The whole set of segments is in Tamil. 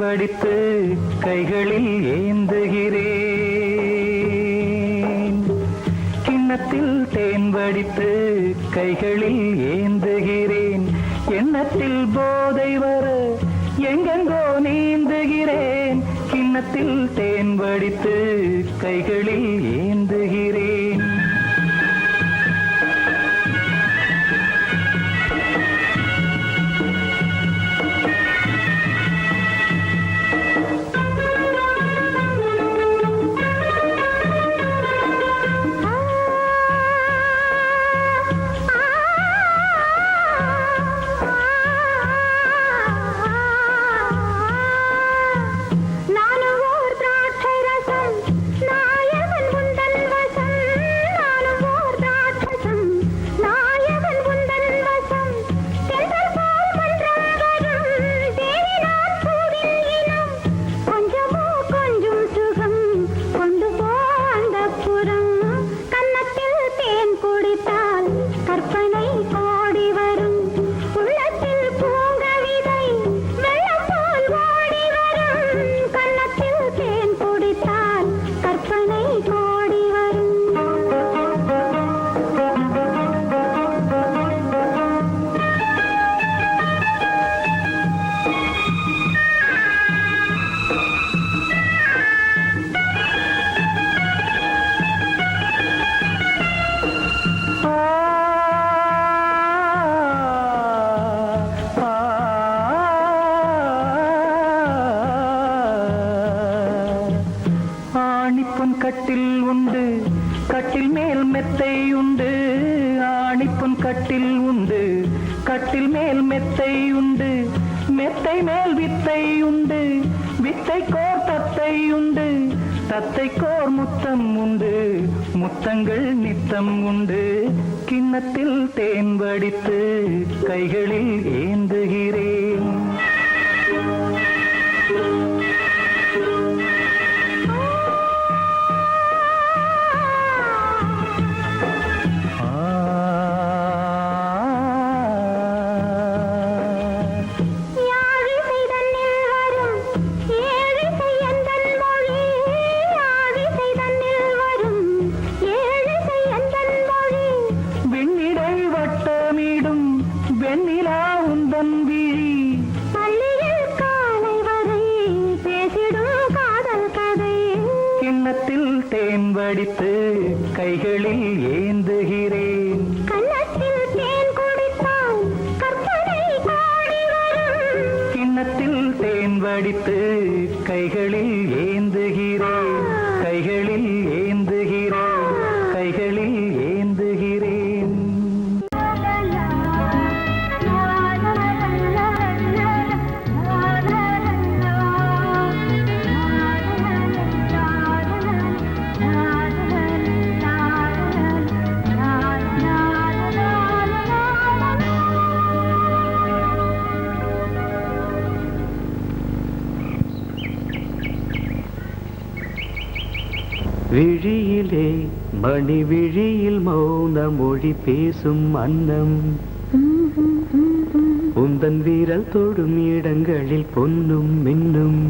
வடித்து கைகளில் ஏந்துகிறேன். கிண்ணத்தில் தேன் வடித்து கைகளில் ஏந்துகிறேன். எண்ணத்தில் போதை வர எங்கெங்கோ நீந்துகிறேன். கிண்ணத்தில் தேன் வடித்து கைகளில் ஏந்துகிறேன். கட்டில் உண்டு, கட்டில் மேல் மெத்தை உண்டு. ஆணிப்பொன் கட்டில் உண்டு, கட்டில் மேல் மெத்தை உண்டு. மெத்தை மேல் வித்தை உண்டு, வித்தை கோர் தத்தை உண்டு. தத்தை கோர் முத்தம் உண்டு, முத்தங்கள் நித்தம் உண்டு. கிண்ணத்தில் தேன் வடித்து கைகளில் ஏந்துகிறேன். கிண்ணத்தில் தேன் வடித்து கைகளில் ஏந்துகிறேன். கண்ணத்தில் தேன் குடித்தால் கற்பனை கோடி வரும். கிண்ணத்தில் தேன் வடித்து கைகளில் ஏந்துகிறேன். கைகளில் ஏந்துகிறேன். கைகளில் ஏந்துகிறேன். விழியிலே மணி விழியில் மௌன மொழி பேசும் அன்னம். உந்தன் வீரல் தொடும் இடங்களில் பொன்னும் மின்னும்.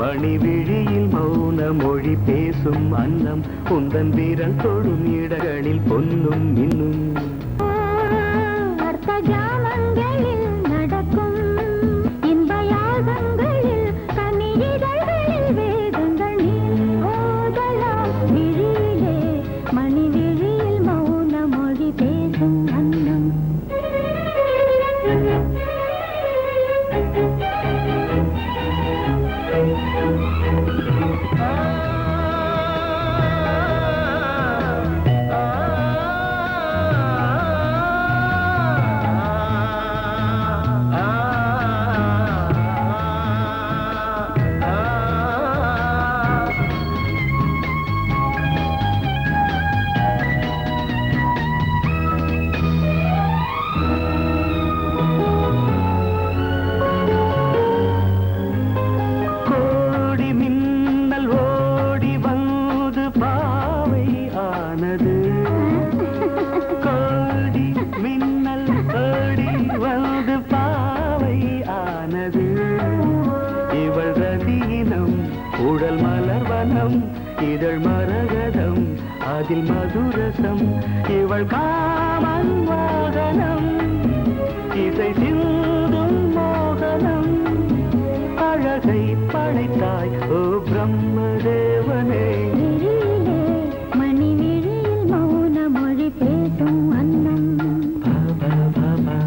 மணி விழியில் மௌன மொழி பேசும் அன்னம். உந்தன் வீரல் தொடும் இடங்களில் பொன்னும் மின்னும். அர்த்த ஜாமங்களில் நடக்கும் இன்ப யாகங்களில் கனியிதழ்களில் வேதங்கள் நீ ஓதலாம். விழியிலே மணி விழியில் மௌன மொழி பேசும் அன்னம். ஆனது கோடி மின்னல் ஓடி வந்து பாவை ஆனது இவள் ரதீனம் உடல் மலர்வனம் இதழ் மரகதம் அதில் மதுரசம் இவள் காமன் வாகனம் இசை சிந்தும் மோகனம் அழகை படைத்தாய் ஓ பிரம்மதேவனே விழியிலே மணி விழியில் மௌன மொழி பேசும் அன்னம் பாபா பாபா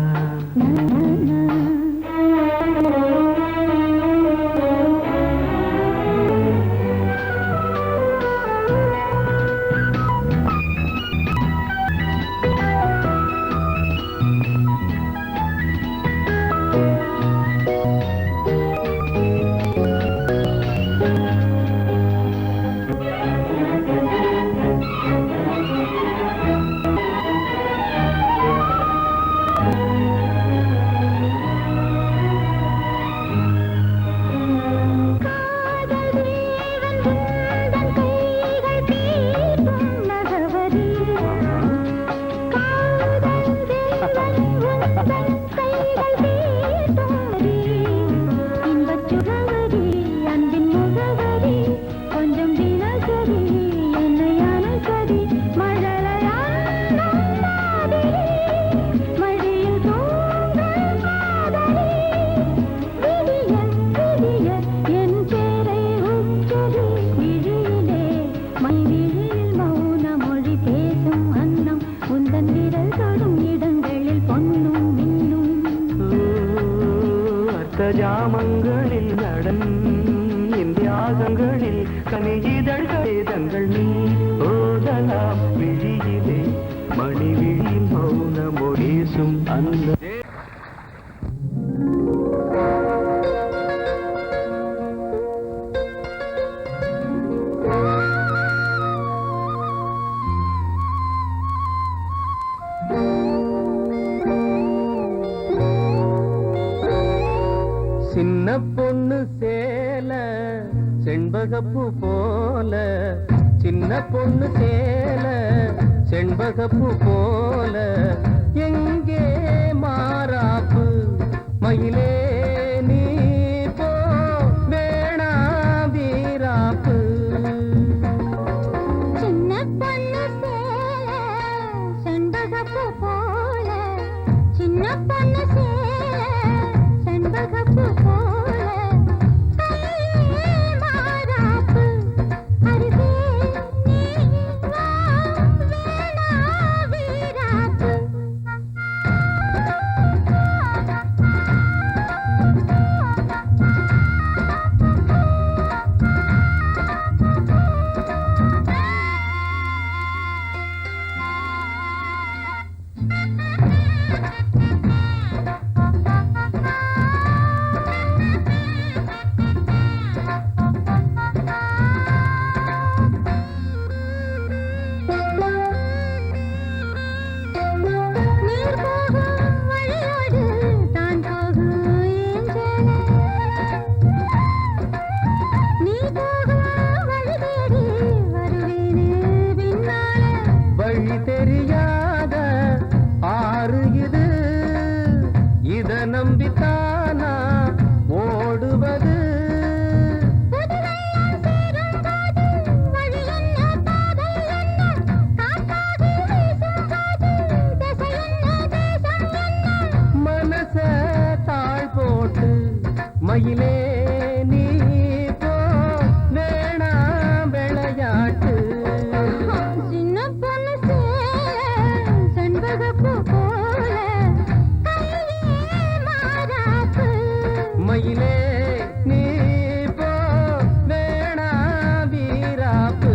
ஜாமங்களில் நடன் இந்தியாகங்களில் கனியிதழ்கள் வேதங்கள் நீ ஓதலாம் விழியிலே மணி விழியில் மௌன மொழேசும் அந்த சின்ன பொண்ணு சேல செண்பகப்பூ போல சின்ன பொண்ணு சேல செண்பகப்பூ போல எங்கே மாறாப்பு மயிலே நீ போ வேணா வீராப்பு சின்ன பொண்ணு சேல செண்பகப்பூ போல சின்ன பொண்ணு சேல செண்பகப்பூ போல கையே மாறாப்பு அருகே நீ வா வேணா வீராப்பு நீர் போகும் வழியோடு தான் போகும் ஏஞ்சலே நீ போகும் வழி தேடி வருவேனே பின்னாலே வழி தெரியாத ஆறு இது இத நம்பித்தானா ஓடுவது புதுவெள்ளம் சேரும்போது வழி என்ன பாதை என்ன காற்றாகி வீசும்போது திசை என்ன தேசம் என்ன மனச தாழ் போட்டு மயிலே நீ போ வேணா விளையாட்டு சின்ன பொண்ணு சேல செண்பகப்பூ போல கையே மாறாப்பு மயிலே நீ போ வேணா வீராப்பு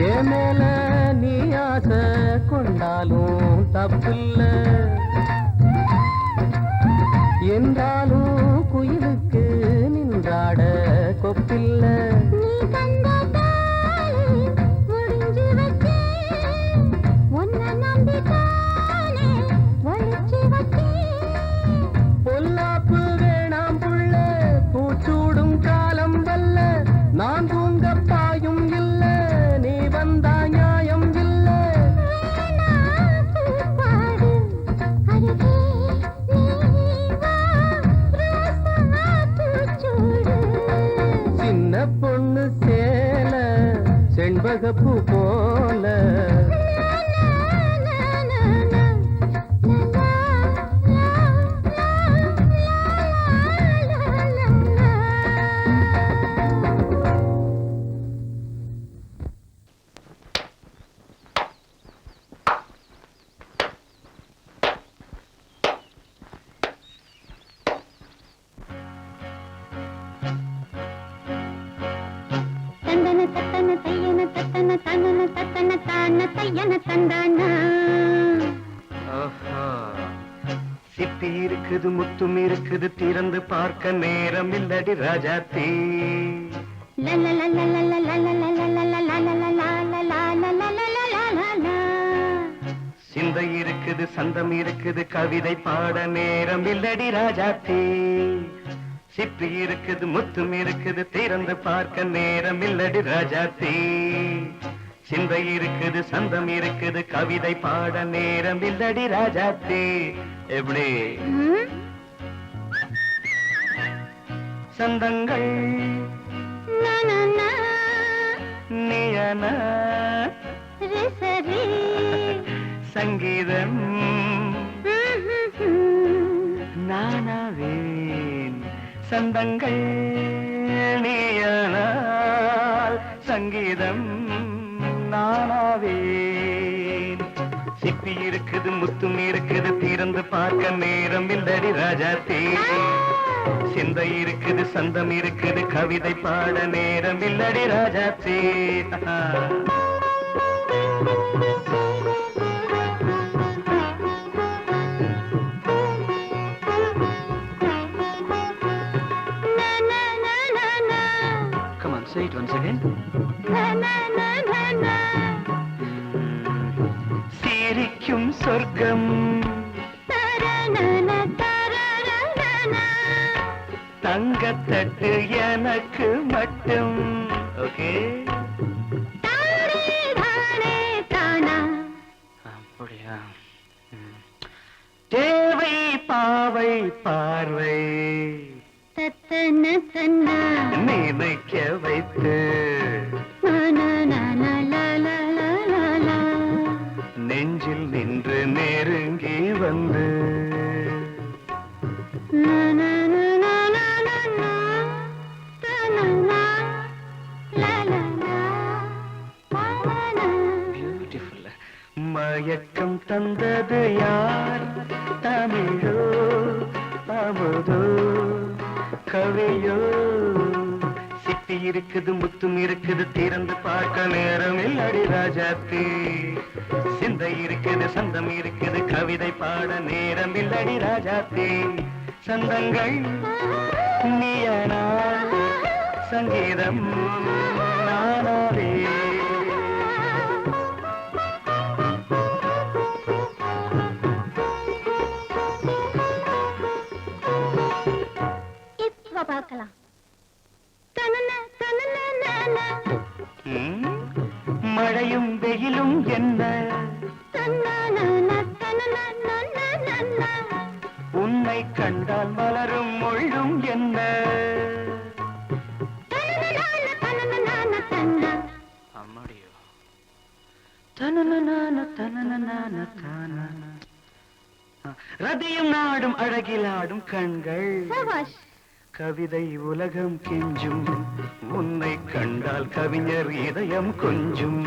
ஏன் மேல நீ ஆசை கொண்டாலும் தப்பில்ல என்றாலும் குயிலுக்கு நின்றாட கொப்பில்ல நீ தந்த தாலி முடிஞ்சு வச்சேன் உன்னை நம்பித்தானே ஒளிச்சு வச்சேன் பொல்லாப்பு வேணாம் புள்ள பூச்சூடும் காலம் வல்ல நான் தூங்க பாயும் இல்ல நீ வந்தா நியாயம் இல்ல பாடு அருகே நீ வா ரோசா பூச்சூடு சின்ன பொண்ணு சேல செண்பகப்பூ போல தந்தன தத்தன தையன தத்தன தனன தத்தன தான தையன தந்தானா ஆஹா. சிப்பி இருக்குது முத்தும் இருக்குது திறந்து பார்க்க நேரம் இல்லடி ராஜாத்தே சிந்தை இருக்குது சந்தம் இருக்குது கவிதை பாட நேரம் இல்லடி ராஜாத்தே சிப்பி இருக்குது முத்தும் இருக்குது திறந்து பார்க்க நேரம் இல்லடி ராஜாத்தே சிந்தை இருக்குது சந்தம் இருக்குது கவிதை பாட நேரம் இல்லடி ராஜாத்தே எப்படி சந்தங்கள் நீயன சங்கீதம் நானாவேன் சந்தங்கள் நீயனால் சங்கீதம் நானாவேன் சிப்பி இருக்குது முத்தும் இருக்குது திறந்து பார்க்க நேரம் இல்லடி ராஜாத்தே சிந்தை இருக்குது சந்தம் இருக்குது கவிதை பாட நேரம் இல்லடி ராஜாத்தே Come on, say it once again. சிரிக்கும் சொர்க்கம் தங்கத்தட்டு எனக்கு மட்டும் ஓகே அப்படியா தேவை பாவை பார்வை நினைக்க வைத்து நெஞ்சில் நின்று நெருங்கி வந்து பியூட்டிஃபுல் மயக்கம் தந்தது யார் தமிழோ அமுதோ கவியோ சிப்பி இருக்குது முத்தும் இருக்குது திறந்து பார்க்க நேரம் இல்லடி ராஜாத்தே சிந்தை இருக்குது சந்தம் இருக்குது கவிதை பாட நேரம் இல்லடி ராஜாத்தே சந்தங்கள் நீயனா சங்கீதம் நானாவே இப்ப பார்க்கலாம் மழையும் வெயிலும் என்ன உன்னை கண்டால் மலரும் முள்ளும் என்ன அம்மாடியோ ரதியும் நாடும் அழகிலாடும் கண்கள் கவிதை உலகம் கெஞ்சும் உன்னை கண்டால் கவிஞர் இதயம் கொஞ்சும்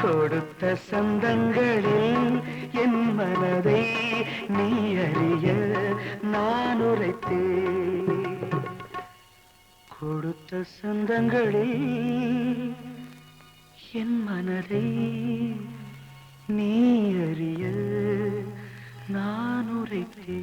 கொடுத்த சந்தங்களில் என் மனதை நீ அறிய நான் உரைத்தேன். கொடுத்த சொந்தங்களில் என் மனதை நீ அறிய நான் உரைத்தேன்.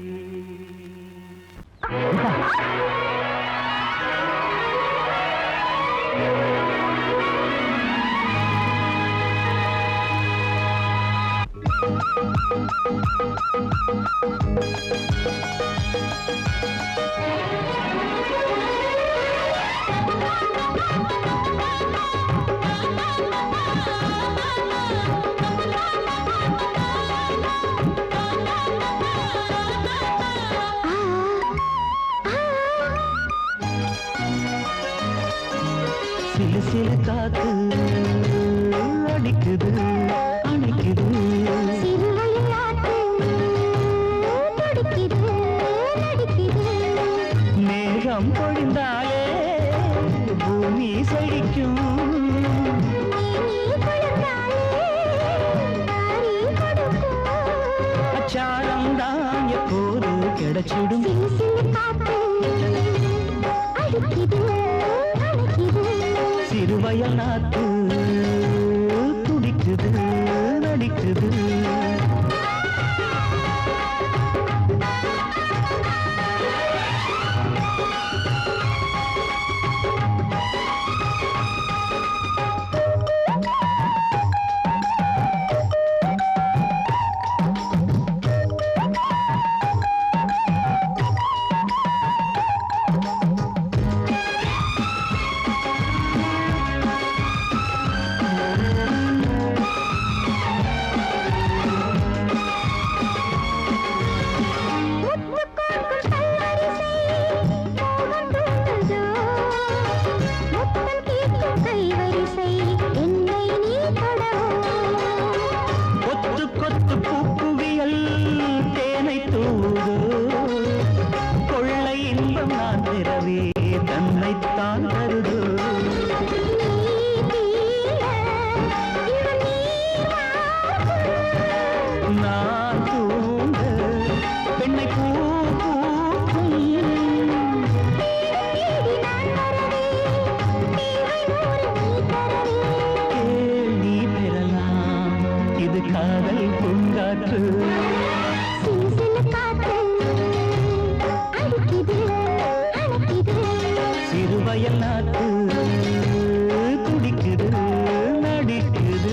சிலு சிலு காத்து அடிக்குது அணைக்குது மேகம் பொழிந்தாலே பூமி செழிக்கும். அச்சாரம் தான் எப்போது கிடைச்சிடும். சிறுவயல் நாத்து துடிக்குது நடிக்குது. தன்னைத்தான் தருது. நான் தூங்க பெண்ணை பூ பூக்கும். கேள்வி பெறலாம் இது காதல் பூங்காற்று. சிறுவயல் நாட்டு துடிக்குது நடிக்குது.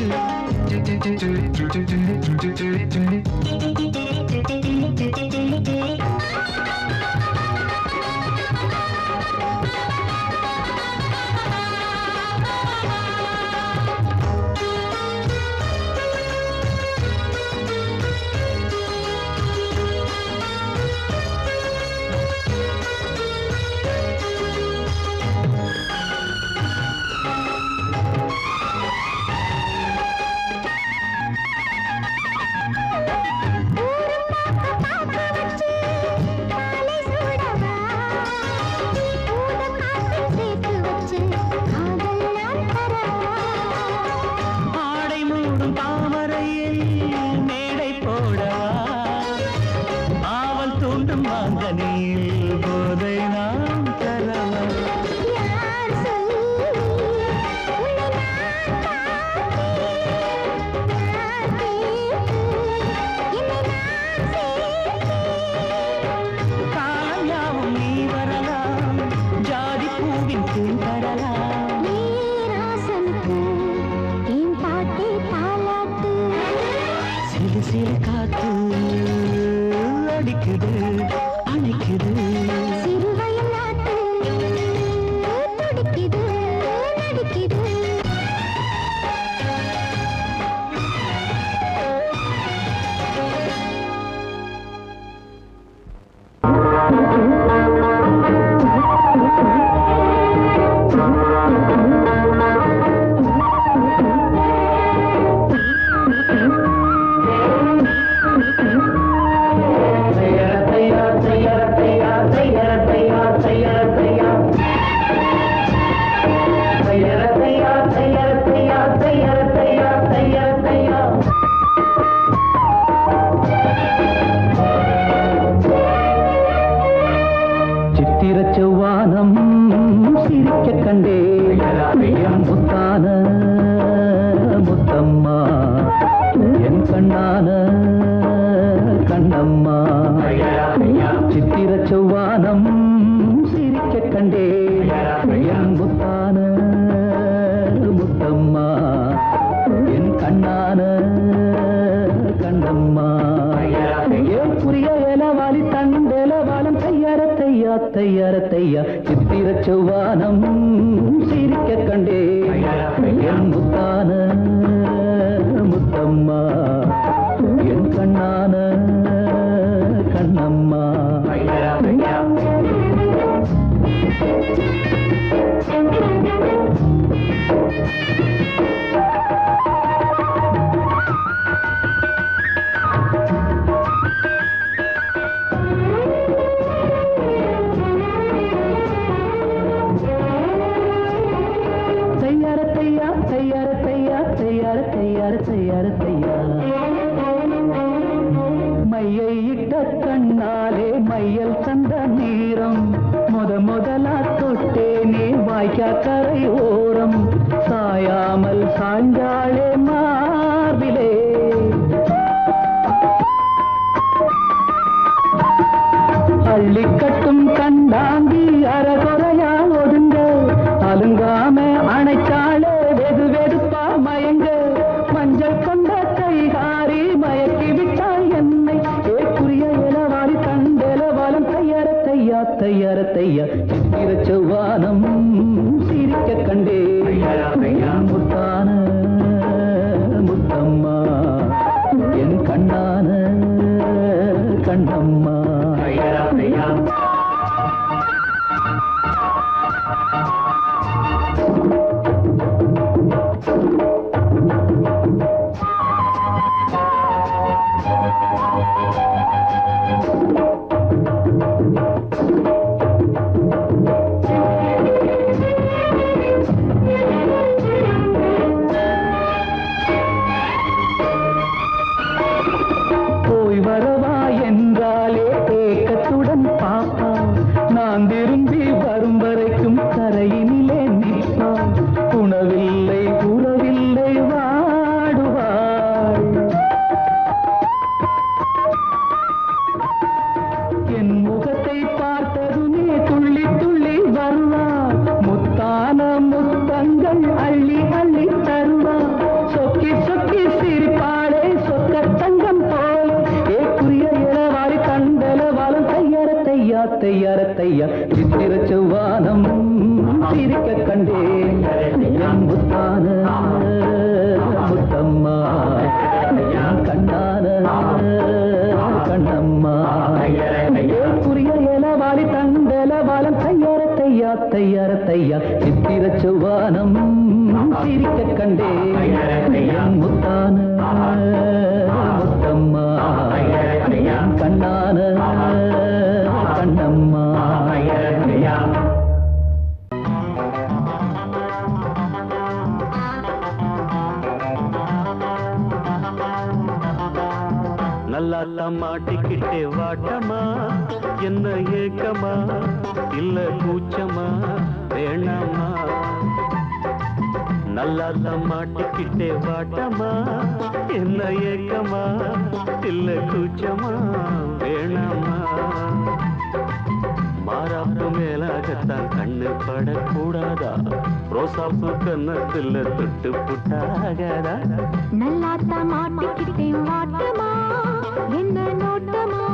போதை நாம் தரலாம். காயாவும் நீ வரலாம், ஜாதி பூவின் தேன் தரலாம். சிறு சிறு காத்து அடிக்குது அணைக்குது. சிறுவயல் நாட்டு துடிக்குது நடிக்குது. கண்டேன் என் முத்தான முத்தம்மா என் கண்ணான கண்ணம்மா ஏன் புரிய ஏலவாலி தண்டேலவாலம் தையார தையா தையார தையா சித்திர செவ்வானம் சிரிக்க கண்டேன் என் முத்தான முத்தம்மா என் கண்ணான கண்ணம்மா தையார தையா தையார தையா தையார தையார தையார தையா மையை இட்ட கண்ணாலே மையல் சந்த நீரம் முதலா தொட்டேனே வாய்க்கா கரை ஓரம் சாயாமல் சாஞ்சாளே மார்பிலே அள்ளி கட்டும் கண்டாங்கி அரகுறையா ஒதுங்க அலுங்காம அணைச்சாளே வெது வெதுப்பா மயங்க மஞ்சள் கொண்ட கைகாரி மயக்கி விட்டாள் என்னை ஏக்குரிய இளவாரி தண்டேலவாலம் தையார தையா தையார தையா சித்திர செவ்வானம் சிரிக்க கண்டே முத்தான முத்தம்மா என் கண்ணான கண்ணம்மா போய் வரவா என்றாலே ஏக்கத்துடன் பாப்பா நான் திரும்பி வரும் வரைக்கும் கரையினிலே நிற்பாள் உணவில்லை உறவில்லை வாடுவாள் என் முகத்தை பார்த்ததுமே துள்ளி துள்ளி வருவாள் முத்தான முத்தங்கள் அள்ளி அள்ளி தருவாள் சொக்கி சொக்கி சிரிப்பாளே சொக்க தங்கம் போல் ஏக்குரிய இளவாரி தண்டேலவாலம் தையார தையா தையார தையா சித்திர செவ்வானம் சிரிக்க கண்டேன் என் முத்தான முத்தம்மா என் கண்ணான கண்ணம்மா ஏக்குரிய இளவாரி தண்டேலவாலம் தையார தையா தையார தையா சித்திர செவ்வானம் சிரிக்க கண்டேன் என் முத்தான முத்தம்மா என் கண்ணான கண்ணம்மா நல்லா மாட்டிக்கிட்டே வாட்டமா என்ன ஏக்கமா இல்ல கூச்சமா வேணாமா நல்லா மாட்டிக்கிட்டே வாட்டமா என்ன ஏக்கமா இல்ல கூச்சமா வேணாமா மாறாப்பு மேலாகத்தான் கண்ணு படக்கூடாதா ரோசாப்பு கன்னத்துல தொட்டு புட்டாகாதா நல்லாத்தா மாட்டிக்கிட்டேன் வாட்டமா என்ன நோட்டமா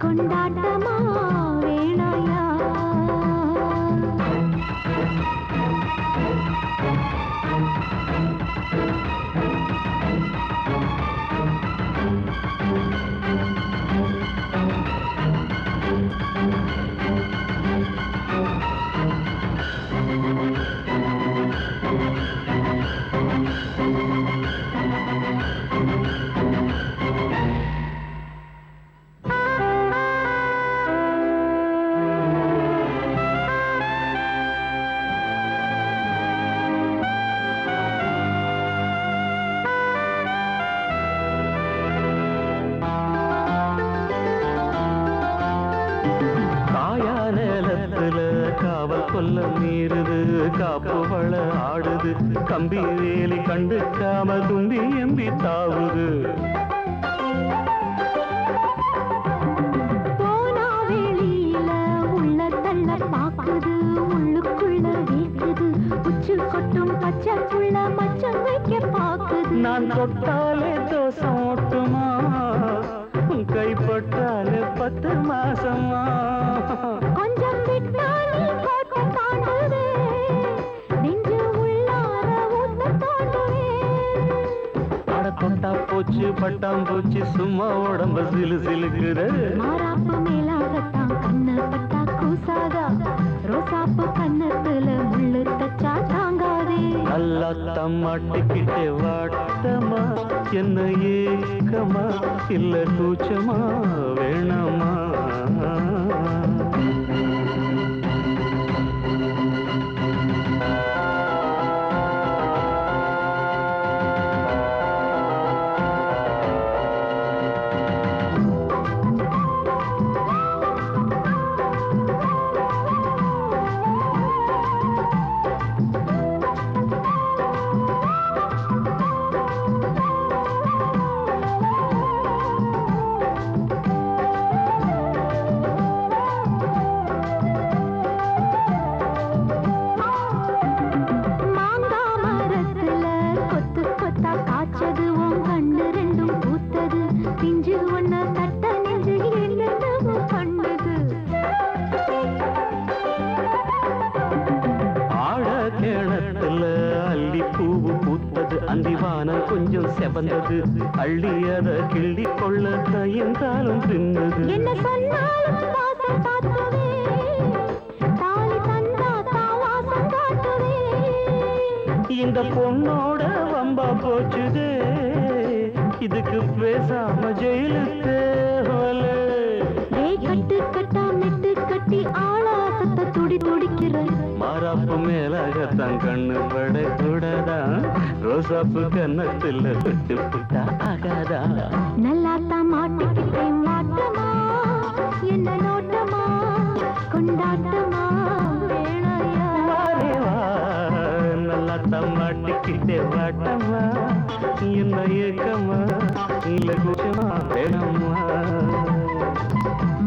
கொண்டாட்டமா வேணாயா கொல்ல மீறுது காப்பு வள ஆடுது கம்பி வேலி கண்டுக்காம தும்பி எம்பி தாவுது போனா வெளியில உள்ள தள்ள பாக்குது தொட்டாலே தோசம் ஓட்டுமா உன் கைப்பட்டாலே 10 மாசமா கொஞ்சம் விட்டாலே கோட்டை தாண்டுவே நெஞ்சு உள்ளார ஊத்த தோண்டுவே அட தொட்டா போச்சு பட்டாம்பூச்சி சும்மா உடம்ப சிலு சிலுக்குற மாறாப்பு மேலாகத்தான் கண்ணு பட்டா கூசாதா ரோசாப்பு கண்ணத்துல முள்ளு தச்சா தாங்காதே நல்லா தம்மாட்டிக்கிட்டே வாட்டமா என்ன ஏக்கமா இல்ல கூச்சமா வேணாமா கொஞ்சம் செவந்தது அள்ளி அத கிள்ளி கொள்ள கையந்தாலும் தின்னது என்ன சொன்னாலும் வாசம் பார்க்கவே தாலி தந்தா தாவாசம் காட்டுவே இந்த பொண்ணோட வம்பா போச்சுதே இதுக்கு பேசாம ஜெயிலுக்கு கட்டு கட்டா மெட்டு கட்டி ஆளாசத்தை துடி துடிக்கிற மாறாப்பு மேலாகத்தான் கண்ணு பட கூடாதான் ரோசாப்பு கன்னத்துல விட்டு புட்டா ஆகாதா நல்லாத்தான் மாட்டிக்கிட்டேன் மாட்டமா என்ன நோட்டமா கொண்டாட்டமா வேணையா நல்லாத்தான் மாட்டிக்கிட்டே வாட்டமா என்ன ஏக்கமா இல்ல கூச்சமா வேணாமா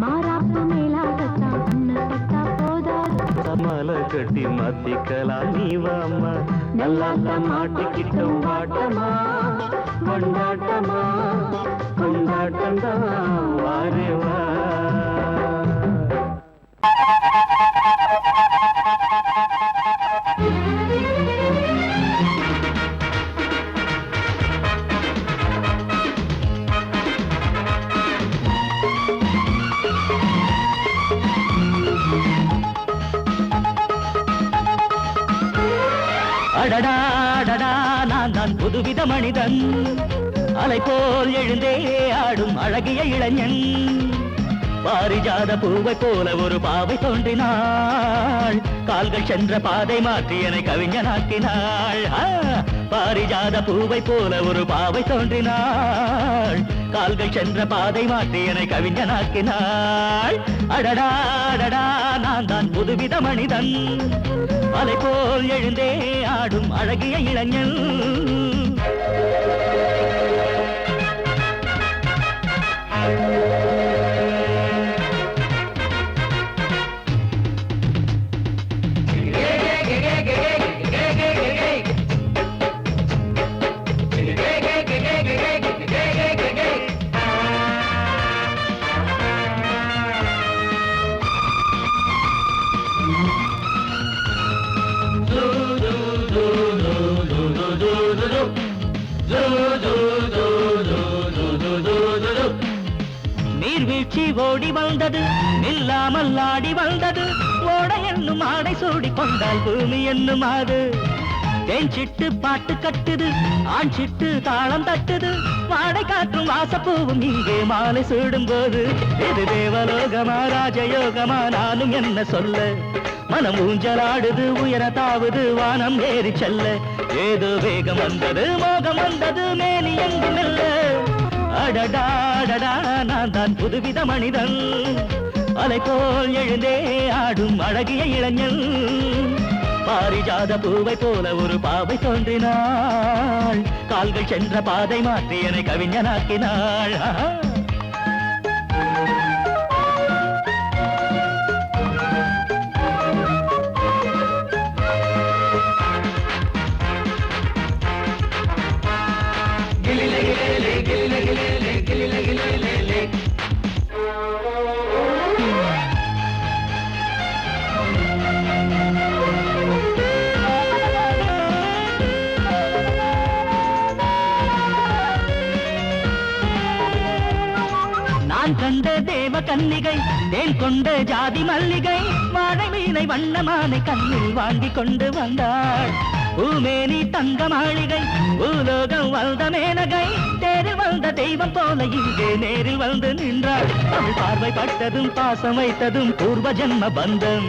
மாறாப்பு மேலாகத்தான் கண்ணு பட்டா போதாது மலை கட்டி மாத்திக்கலாம் நீ வாமா நல்லாத்தான் மாட்டிக்கிட்ட வாட்டமா கொண்டாட்டமா கொண்டாட்டம்தான் வாரேவா அடடா அடடா நான் தான் புதுவித மனிதன் அலை போல் எழுந்தே ஆடும் அழகிய இளைஞன் பாரிஜாத பூவை போல ஒரு பாவை தோன்றினாள் கால்கள் சென்ற பாதை மாற்றி என்னை கவிஞனாக்கினாள் பாரிஜாத பூவை போல ஒரு பாவை தோன்றினாள் கால்கள் சென்ற பாதை மாற்றி என்னை கவிஞனாக்கினாள் அடடா அடடா நான் தான் புதுவித மனிதன் அலை போல் எழுந்தே ஆடும் அழகிய இளைஞன் நீர்வீழ்ச்சி ஓடி வந்தது நில்லாமல் ஆடி வந்தது ஓட என்னும் ஆடை சூடி கொண்டால் பூமி என்னும் ஆடு தேன் சிட்டு பாட்டு கட்டுது ஆண் சிட்டு தாளம் தட்டுது வாடை காற்றும் வாசப்பூவும் இங்கே மாலை சூடும் போது இது தேவலோகமா ராஜயோகமா நானும் என்ன சொல்ல மனம் ஊஞ்சலாடுது உயர தாவது வானம் ஏறி செல்ல ஏதோ வேகம் வந்தது மோகம் வந்தது மேனி எங்கும் இல்ல அடடா அடடா நான் தான் புதுவித மனிதன் அலை போல் எழுந்தே ஆடும் அழகிய இளைஞன் பாரிஜாத பூவை போல ஒரு பாவை தோன்றினாள் கால்கள் சென்ற பாதை மாற்றி என்னை கவிஞனாக்கினாள் தேவ கன்னிகை தேன் கொண்ட ஜாதி மல்லிகை வாழை மீனை வண்ணமானை கண்ணில் வாங்கி கொண்டு வந்தாள் பூமேனி தங்க மாளிகை பூலோகம் வந்த மேனகை தேரில் வந்த தெய்வம் போல இங்கே நேரில் வந்து நின்றாள் அவள் பார்வை பட்டதும் பாசம் வைத்ததும் பூர்வ ஜென்ம பந்தம்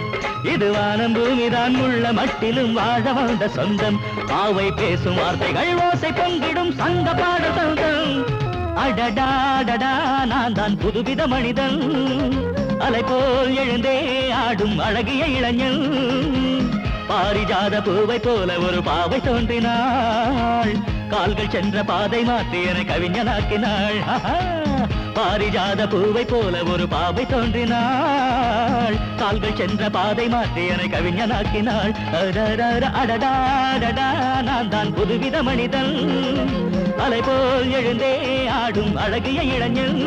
இது வானம் பூமிதான் உள்ள மட்டிலும் வாழ வந்த சொந்தம் பாவை பேசும் வார்த்தைகள் ஓசை பொங்கிடும் சங்க பாட சொந்தம் அடடாடடா நான் தான் புதுவித மனிதன் அலை போல் எழுந்தே ஆடும் அழகிய இளைஞன் பாரிஜாத பூவை போல ஒரு பாவை தோன்றினாள் கால்கள் சென்ற பாதை மாற்றி என கவிஞனாக்கினாள் பாரிஜாத பூவை போல ஒரு பாவை தோன்றினாள் கால்கள் சென்ற பாதை மாற்றி என கவிஞனாக்கினாள் அடடாடடா நான் தான் புதுவித மனிதன் அலை போல் எழுந்தே ஆடும் அழகிய இளைஞன்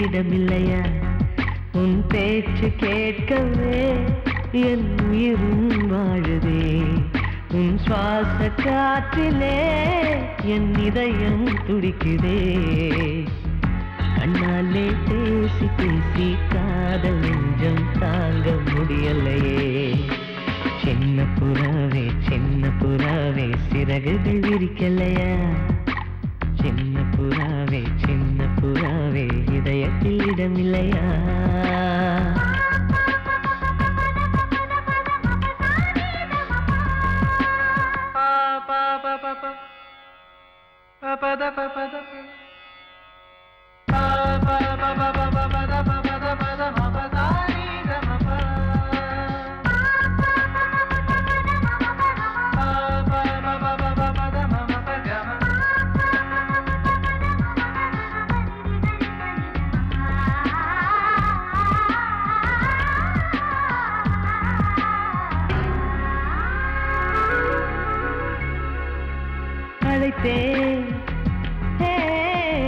இடமில்லையா உன் பேச்சு கேட்கவே என் உயிரும் வாழுதே உன் சுவாச காற்றிலே என் இதயம் துடிக்குதே கண்ணாலே பேசி பேசி காதல் நெஞ்சம் தாங்க முடியலையே சின்ன புறாவே சிறகுகள் விரிக்கலையா சின்ன புறாவே இதயத்தில் இடமில்லையா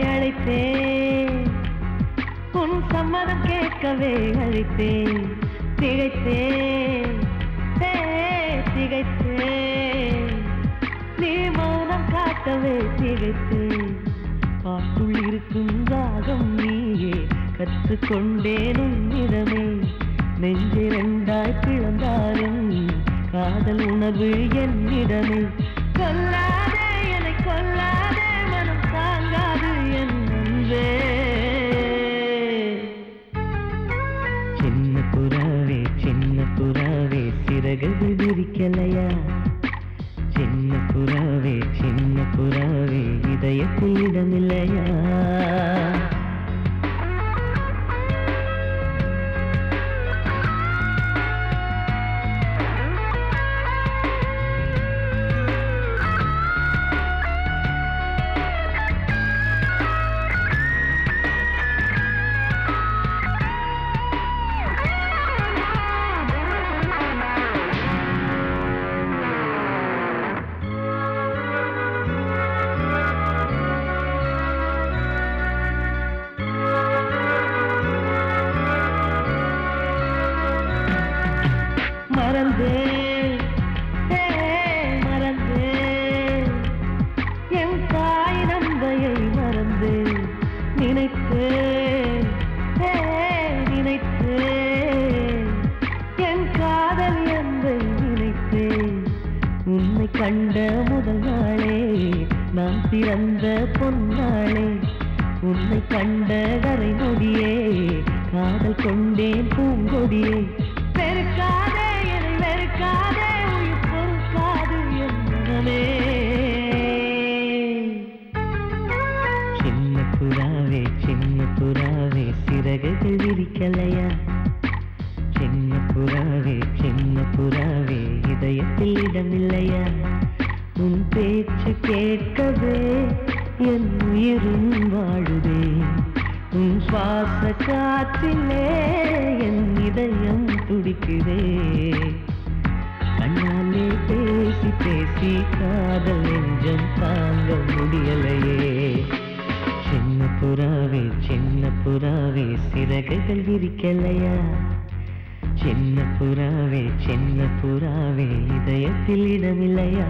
அழைத்தேன் உன் சம்மதம் கேட்கவே அழைத்தேன் திகைத்தேன் நீ மௌனம் காட்டவே திகைத்தேன் பாட்டுள் இருக்கும் ராகம் நீயே கற்றுக்கொண்டேன் உன்னிடமே நெஞ்சிரண்டாய் பிளந்தாலும் காதல் உணர்வு என்னிடமே கொல்லாதே என்னை கொல்லாதே மனம் தாங்காது என் அன்பே சின்ன புறாவே சிறகுகள் விரிக்கலையா சின்ன புறாவே இதயத்தில் இடமில்லையா மறந்தேன் என் தாய் நந்தையை மறந்தேன் நினைத்தேன் என் காதல் என்பை நினைத்தேன் உன்னை கண்ட முதல் நாளே நான் பிறந்த பொன்னாளே உன்னை கண்ட கரை நொடியே காதல் கொண்டேன் பூங்கொடியே வெறுக்காதே என்னை வெறுக்காதே உயிர் பொறுக்காது என் மனமே சின்ன புறாவே சிறகுகள் விரிக்கலையா சின்ன புறாவே இதயத்தில் இடமில்லையா உன் பேச்சு கேட்கவே என் உயிரும் வாழுதே உன் சுவாச காற்றிலே என் இதயம் துடிக்குதே கண்ணாலே பேசி பேசி காதல் நெஞ்சம் தாங்க முடியலையே சின்ன புறாவே சிறகுகள் விரிக்கலையா சின்ன புறாவே இதயத்தில் இடமில்லையா